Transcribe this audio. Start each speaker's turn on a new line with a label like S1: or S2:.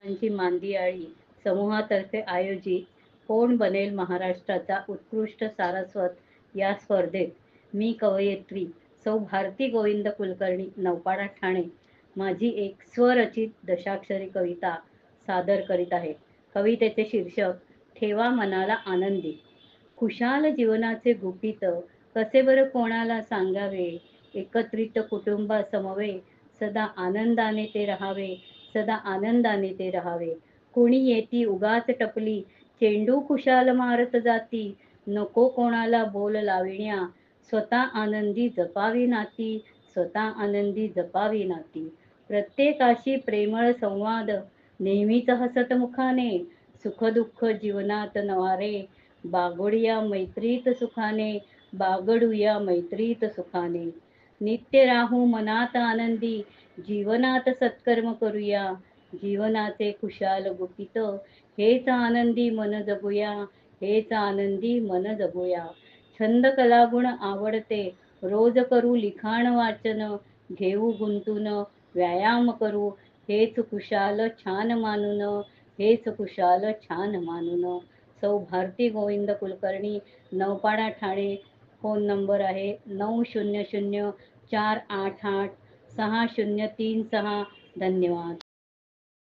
S1: यांची मांदियाळी समूहातर्फे आयोजित कोण बनेल महाराष्ट्राचा उत्कृष्ट सारस्वत या स्पर्धेत मी कवयित्री सौ भारती गोविंद कुलकर्णी नौपाडा ठाणे माझी एक स्वरचित दशाक्षरी कविता सादर करीत आहे. कवितेचे शीर्षक ठेवा मनाला आनंदी. खुशाल जीवनाचे गुपित कसे बरं कोणाला सांगावे. एकत्रित कुटुंबासमवे सदा आनंदाने ते राहावे, सदा आनंदाने ते राहावे. कुणी येती उगाच टपली, चेंडू खुशाल मारत जाती. नको कोणाला बोल लाविण्या, स्वतः आनंदी जपावी नाती, स्वतः आनंदी जपावी नाती. प्रत्येकाशी प्रेमळ संवाद, नेहमीच हसत मुखाने. सुखदुःख जीवनात नवारे, बागडूया मैत्रीत सुखाने, बागडूया मैत्रीत सुखाने. नित्य राहू मनात आनंदी, जीवनात सत्कर्म करूया. जीवनाचे खुशाल गुपित, हेच आनंदी मन जगूया, हेच आनंदी मन जगूया. छंद कलागुण आवडते, रोज करू लिखाण वाचन. घेऊ गुंतून व्यायाम करू, हेच कुशाल छान मानून, हेच कुशाल छान मानून. सौ भारती गोविंद कुलकर्णी, नौपाडा ठाणे. फोन नंबर आहे 900 488 6036. धन्यवाद.